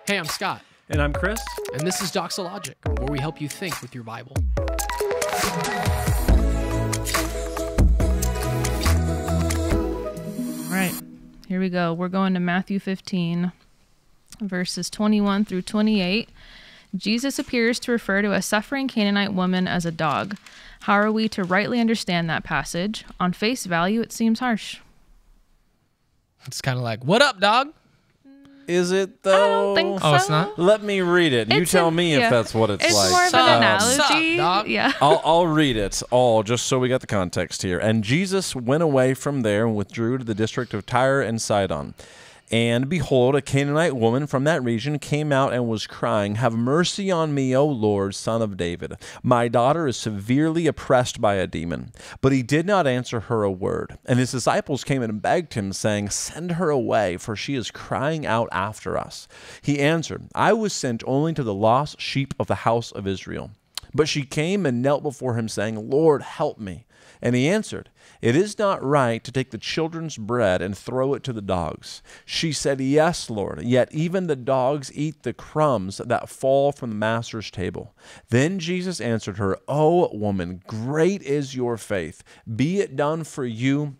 Hey, I'm Scott. And I'm Chris. And this is Doxologic, where we help you think with your Bible. All right, here we go. We're going to Matthew 15, verses 21 through 28. Jesus appears to refer to a suffering Canaanite woman as a dog. How are we to rightly understand that passage? On face value, it seems harsh. It's kind of like, what up, dog? Is it, though? I don't think so. Oh, it's not? Let me read it. You tell me if that's what it's like. It's more of an analogy. Sup, dog? Yeah. I'll read it all just so we got the context here. And Jesus went away from there and withdrew to the district of Tyre and Sidon. And behold, a Canaanite woman from that region came out and was crying, "Have mercy on me, O Lord, Son of David. My daughter is severely oppressed by a demon." But he did not answer her a word. And his disciples came and begged him, saying, "Send her away, for she is crying out after us." He answered, "I was sent only to the lost sheep of the house of Israel." But she came and knelt before him, saying, "Lord, help me." And he answered, "It is not right to take the children's bread and throw it to the dogs." She said, "Yes, Lord, yet even the dogs eat the crumbs that fall from the master's table." Then Jesus answered her, "O woman, great is your faith. Be it done for you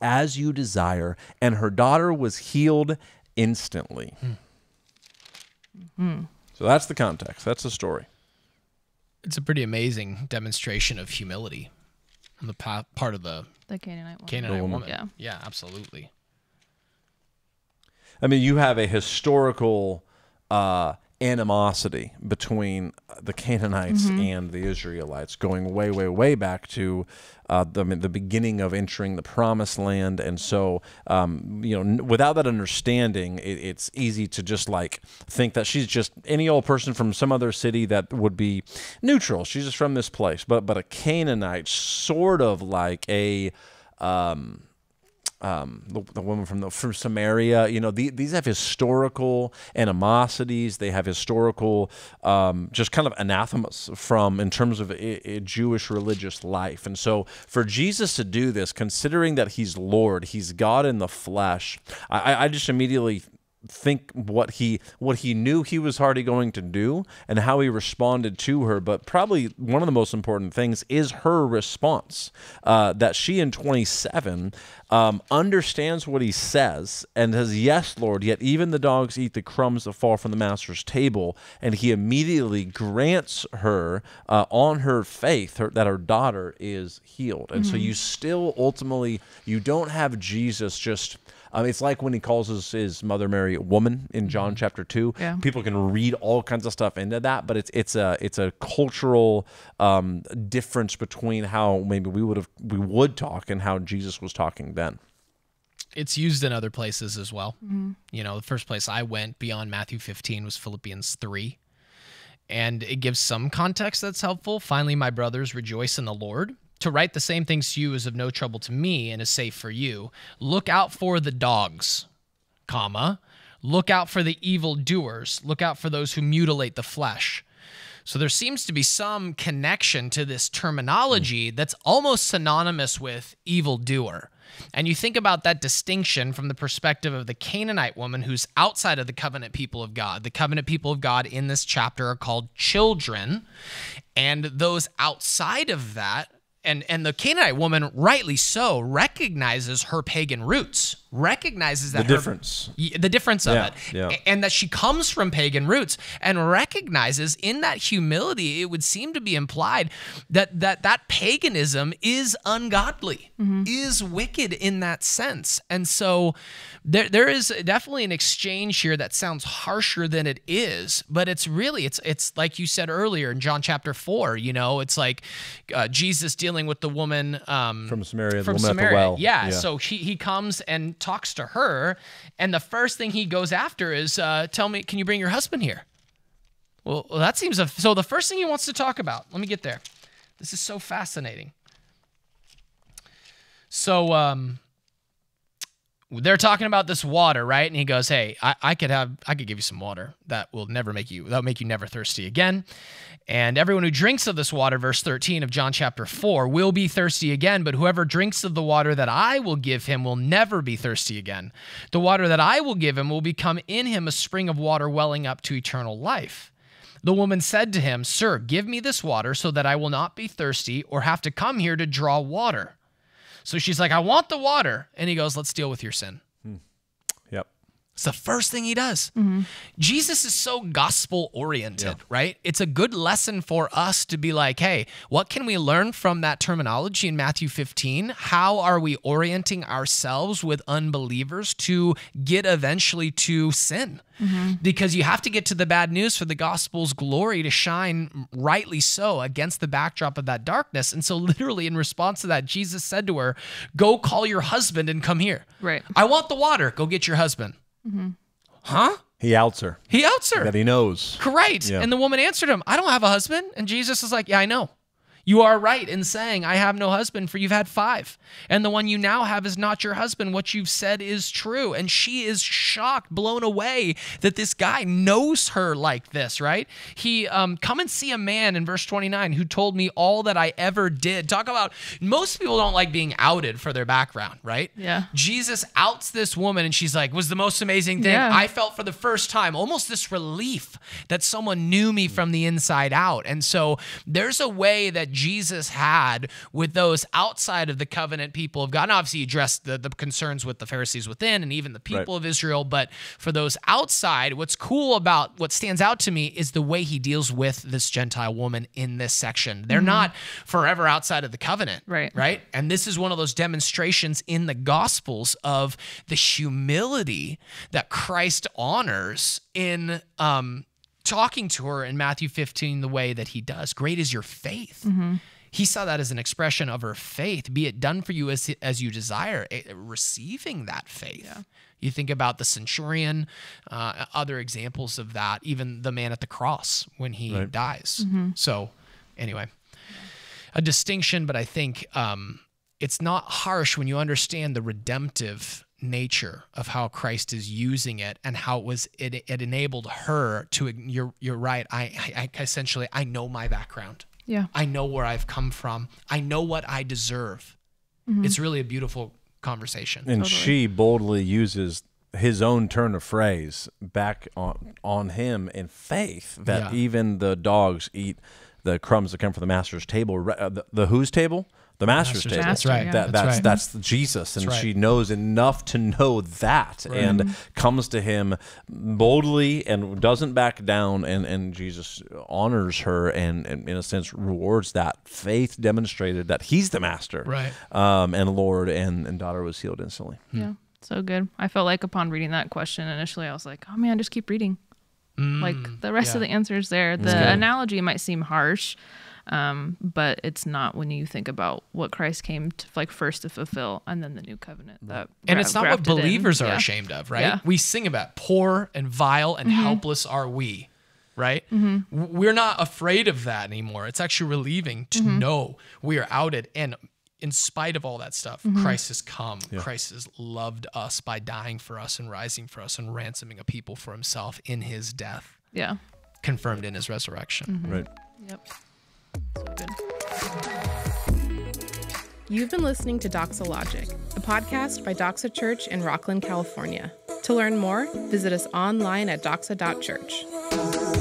as you desire." And her daughter was healed instantly. So that's the context. That's the story. It's a pretty amazing demonstration of humility on the part of the Canaanite woman. Canaanite woman. Yeah. Yeah, absolutely. I mean, you have a historical animosity between the Canaanites and the Israelites going way, way, way back to the beginning of entering the Promised Land. And so, without that understanding, it's easy to just like think that she's just any old person from some other city that would be neutral. She's just from this place. But a Canaanite, sort of like a the woman from Samaria, these have historical animosities. They have historical, just kind of anathemas in terms of a Jewish religious life. And so for Jesus to do this, considering that he's Lord, he's God in the flesh, I just immediately think what he knew he was already going to do and how he responded to her. But probably one of the most important things is her response, that she in 27 understands what he says and says, "Yes, Lord, yet even the dogs eat the crumbs that fall from the master's table." And he immediately grants her on her faith that her daughter is healed. And so you still ultimately, you don't have Jesus just it's like when he calls his mother Mary a woman in John chapter 2. Yeah. People can read all kinds of stuff into that, but it's a cultural difference between how maybe we would talk and how Jesus was talking then. It's used in other places as well. The first place I went beyond Matthew 15 was Philippians 3. And it gives some context that's helpful. "Finally, my brothers, rejoice in the Lord. To write the same things to you is of no trouble to me and is safe for you. Look out for the dogs, comma. Look out for the evildoers. Look out for those who mutilate the flesh." So there seems to be some connection to this terminology that's almost synonymous with evildoer. And you think about that distinction from the perspective of the Canaanite woman who's outside of the covenant people of God. The covenant people of God in this chapter are called children. And those outside of that, and the Canaanite woman, rightly so, recognizes her pagan roots, recognizes that the difference of it, yeah. And that she comes from pagan roots, and recognizes in that humility, it would seem to be implied that paganism is ungodly, is wicked in that sense. And so there is definitely an exchange here that sounds harsher than it is, but it's really, it's like you said earlier in John chapter 4, it's like Jesus dealing with the woman from Samaria, from the woman Samaria. at the well. Yeah, so he comes and talks to her, and the first thing he goes after is, "Tell me, can you bring your husband here?" Well, that seems so. The first thing he wants to talk about. Let me get there. This is so fascinating. So they're talking about this water, right? And he goes, hey, I could give you some water that will make you never thirsty again. And everyone who drinks of this water, verse 13 of John chapter 4, will be thirsty again, but whoever drinks of the water that I will give him will never be thirsty again. The water that I will give him will become in him a spring of water welling up to eternal life. The woman said to him, Sir, give me this water so that I will not be thirsty or have to come here to draw water. So she's like, I want the water. And he goes, let's deal with your sin. Yep. It's the first thing he does. Jesus is so gospel-oriented, right? It's a good lesson for us to be like, hey, what can we learn from that terminology in Matthew 15? How are we orienting ourselves with unbelievers to get eventually to sin? Because you have to get to the bad news for the gospel's glory to shine rightly so against the backdrop of that darkness. And so literally in response to that, Jesus said to her, go call your husband and come here. Right. I want the water. Go get your husband. Huh? He outs her. He outs her. That he knows. Correct. Yeah. And the woman answered him, I don't have a husband. And Jesus is like, yeah, I know. You are right in saying, I have no husband, for you've had 5. And the one you now have is not your husband. What you've said is true. And she is shocked, blown away that this guy knows her like this, right? He, come and see a man in verse 29 who told me all that I ever did. Talk about, most people don't like being outed for their background, right? Yeah. Jesus outs this woman and she's like, was the most amazing thing. Yeah. I felt for the first time, almost this relief that someone knew me from the inside out. And so there's a way that Jesus had with those outside of the covenant people of God. And obviously, he addressed the concerns with the Pharisees within and even the people of Israel. But for those outside, what's cool about what stands out to me is the way he deals with this Gentile woman in this section. They're not forever outside of the covenant. Right. And this is one of those demonstrations in the Gospels of the humility that Christ honors in talking to her in Matthew 15 the way that he does. Great is your faith. He saw that as an expression of her faith. Be it done for you as you desire, receiving that faith. Yeah. You think about the centurion, other examples of that, even the man at the cross when he dies. So anyway, a distinction, but I think it's not harsh when you understand the redemptive nature of how Christ is using it and how it enabled her to. You're right. I essentially know my background. Yeah. I know where I've come from. I know what I deserve. It's really a beautiful conversation. And she boldly uses his own turn of phrase back on him in faith that even the dogs eat the crumbs that come from the master's table. The whose table? The master's table. That's right. Yeah. That's Jesus, and she knows enough to know that, and comes to him boldly and doesn't back down, and Jesus honors her and in a sense rewards that faith demonstrated that he's the master, and Lord, and daughter was healed instantly. Yeah, so good. I felt like upon reading that question initially, I was like, oh man, just keep reading. Like the rest of the answers there. The analogy might seem harsh. But it's not when you think about what Christ came to first to fulfill, and then the new covenant. And it's not what believers are ashamed of, right? Yeah. We sing about poor and vile and helpless are we, right? We're not afraid of that anymore. It's actually relieving to know we are outed. And in spite of all that stuff, Christ has come. Yeah. Christ has loved us by dying for us and rising for us and ransoming a people for himself in his death. Yeah. Confirmed in his resurrection. Right. Yep. So good. You've been listening to Doxologic, a podcast by Doxa Church in Rockland, California. To learn more, visit us online at doxa.church.